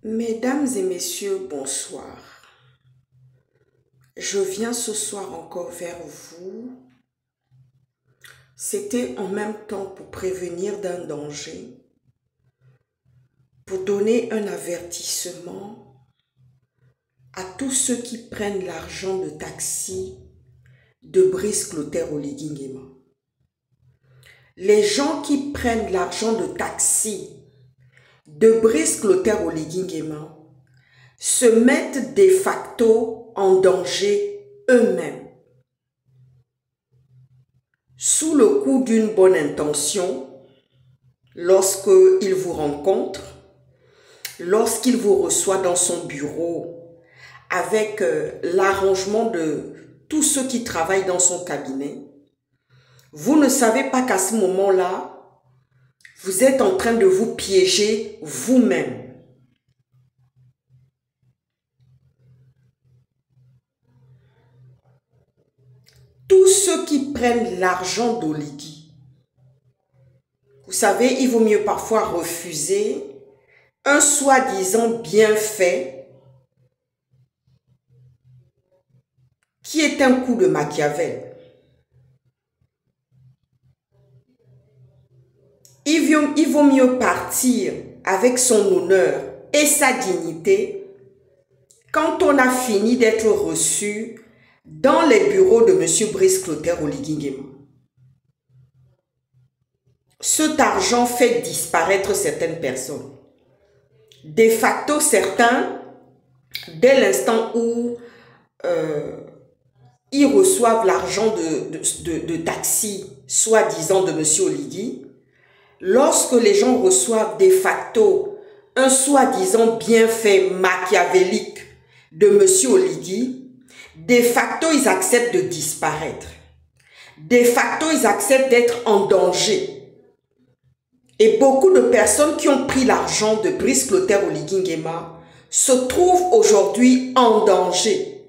Mesdames et messieurs, bonsoir. Je viens ce soir encore vers vous. C'était en même temps pour prévenir d'un danger, pour donner un avertissement à tous ceux qui prennent l'argent de taxi de Brice Clotaire Oligui. Les gens qui prennent l'argent de taxi de Brice Clotaire Oligui se mettent de facto en danger eux-mêmes. Sous le coup d'une bonne intention, lorsqu'il vous rencontre, lorsqu'il vous reçoit dans son bureau, avec l'arrangement de tous ceux qui travaillent dans son cabinet, vous ne savez pas qu'à ce moment-là, vous êtes en train de vous piéger vous-même. Tous ceux qui prennent l'argent d'Oligui, vous savez, il vaut mieux parfois refuser un soi-disant bienfait qui est un coup de Machiavel. Il vaut mieux partir avec son honneur et sa dignité quand on a fini d'être reçu dans les bureaux de M. Brice Clotaire Oligui. Cet argent fait disparaître certaines personnes. De facto, certains, dès l'instant où ils reçoivent l'argent de taxi, soi-disant de M. Oligui, lorsque les gens reçoivent de facto un soi-disant bienfait machiavélique de M. Oligui, de facto, ils acceptent de disparaître. De facto, ils acceptent d'être en danger. Et beaucoup de personnes qui ont pris l'argent de Brice Clotaire Oligui se trouvent aujourd'hui en danger.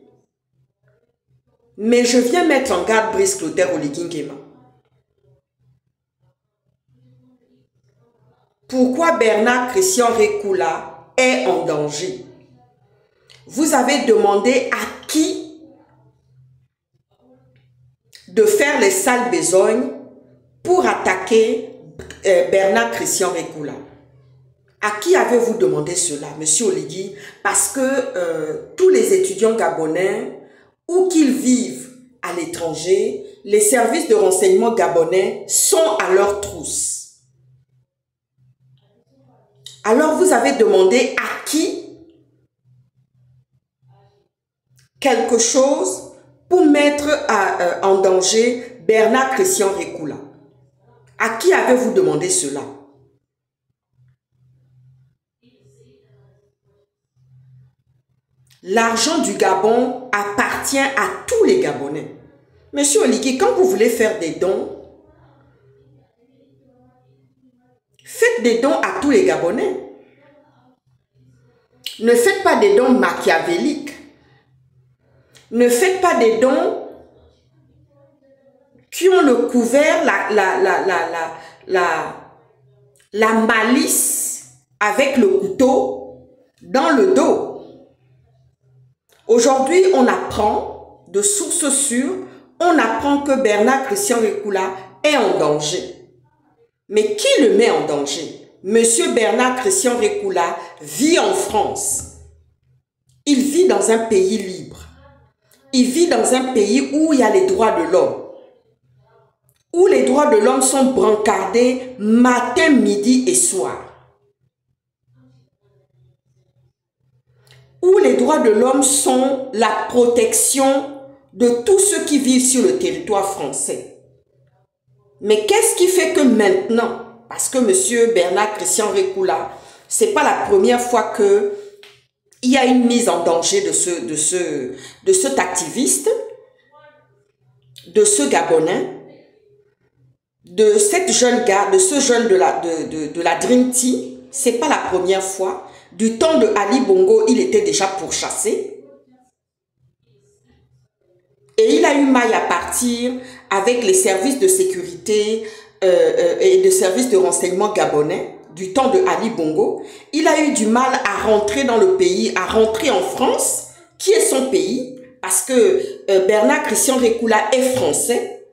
Mais je viens mettre en garde Brice Clotaire Oligui. Pourquoi Bernard Christian Rékoula est en danger? Vous avez demandé à qui de faire les sales besognes pour attaquer Bernard Christian Rékoula. À qui avez-vous demandé cela, M. Oligui? Parce que tous les étudiants gabonais, où qu'ils vivent à l'étranger, les services de renseignement gabonais sont à leur trousse. Alors vous avez demandé à qui quelque chose pour mettre en danger Bernard Christian Rékoula. À qui avez-vous demandé cela? L'argent du Gabon appartient à tous les Gabonais. Monsieur Oligui, quand vous voulez faire des dons, faites des dons à tous les Gabonais. Ne faites pas des dons machiavéliques. Ne faites pas des dons qui ont le couvert, la malice avec le couteau dans le dos. Aujourd'hui, on apprend de sources sûres, on apprend que Bernard Christian Rékoula est en danger. Mais qui le met en danger? Monsieur Bernard Christian Rékoula vit en France. Il vit dans un pays libre. Il vit dans un pays où il y a les droits de l'homme. Où les droits de l'homme sont brancardés matin, midi et soir. Où les droits de l'homme sont la protection de tous ceux qui vivent sur le territoire français. Mais qu'est-ce qui fait que maintenant, parce que M. Bernard Christian Rékoula, ce n'est pas la première fois qu'il y a une mise en danger de cet activiste, de ce Gabonais, de cette jeune gars, de ce jeune de la Dream Team, ce n'est pas la première fois. Du temps de Ali Bongo, il était déjà pourchassé. Et il a eu maille à partir avec les services de sécurité et les services de renseignement gabonais du temps de Ali Bongo, il a eu du mal à rentrer dans le pays, à rentrer en France, qui est son pays, parce que Bernard Christian Récoula est français.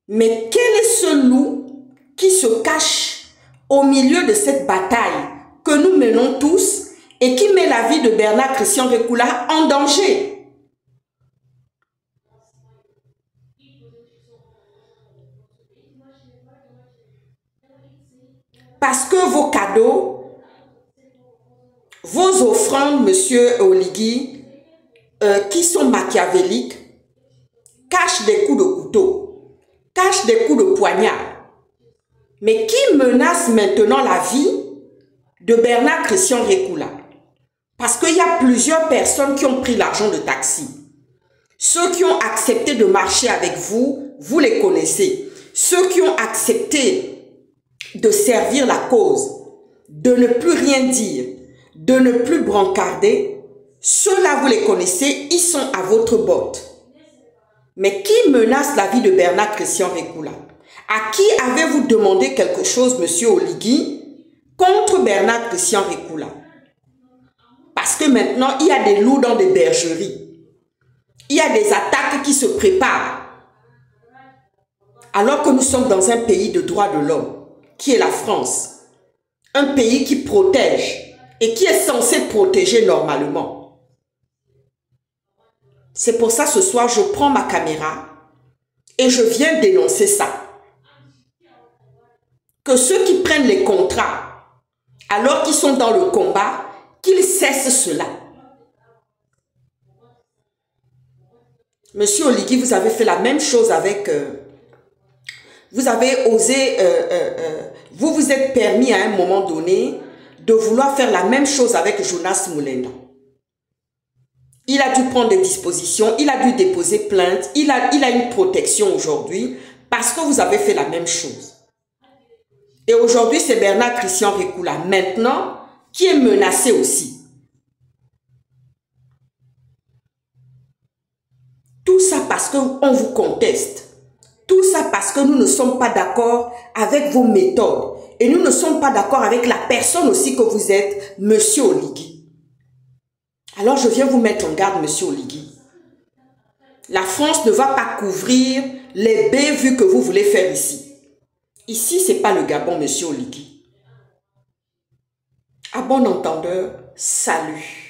Mais quel est ce loup qui se cache au milieu de cette bataille que nous menons tous et qui met la vie de Bernard Christian Récoula en danger? Parce que vos cadeaux, vos offrandes, monsieur Oligui, qui sont machiavéliques, cachent des coups de couteau, cachent des coups de poignard. Mais qui menace maintenant la vie de Bernard Christian Récoula? Parce qu'il y a plusieurs personnes qui ont pris l'argent de taxi. Ceux qui ont accepté de marcher avec vous, vous les connaissez. Ceux qui ont accepté de servir la cause, de ne plus rien dire, de ne plus brancarder, ceux-là, vous les connaissez, ils sont à votre botte. Mais qui menace la vie de Bernard Christian Récoula? À qui avez-vous demandé quelque chose, monsieur Oligui, contre Bernard Christian Récoula? Parce que maintenant, il y a des loups dans des bergeries. Il y a des attaques qui se préparent. Alors que nous sommes dans un pays de droits de l'homme, qui est la France. Un pays qui protège et qui est censé protéger normalement. C'est pour ça, ce soir, je prends ma caméra et je viens dénoncer ça. Que ceux qui prennent les contrats, alors qu'ils sont dans le combat, qu'ils cessent cela. Monsieur Oligui, vous avez fait la même chose avec... vous avez osé... vous vous êtes permis à un moment donné de vouloir faire la même chose avec Jonas Moulenda. Il a dû prendre des dispositions, il a dû déposer plainte, il a une protection aujourd'hui parce que vous avez fait la même chose. Et aujourd'hui, c'est Bernard Christian Récoula, maintenant, qui est menacé aussi. Tout ça parce qu'on vous conteste. Tout ça parce que nous ne sommes pas d'accord avec vos méthodes. Et nous ne sommes pas d'accord avec la personne aussi que vous êtes, monsieur Oligui. Alors je viens vous mettre en garde, monsieur Oligui. La France ne va pas couvrir les bévues que vous voulez faire ici. Ici, ce n'est pas le Gabon, monsieur Oligui. À bon entendeur, salut.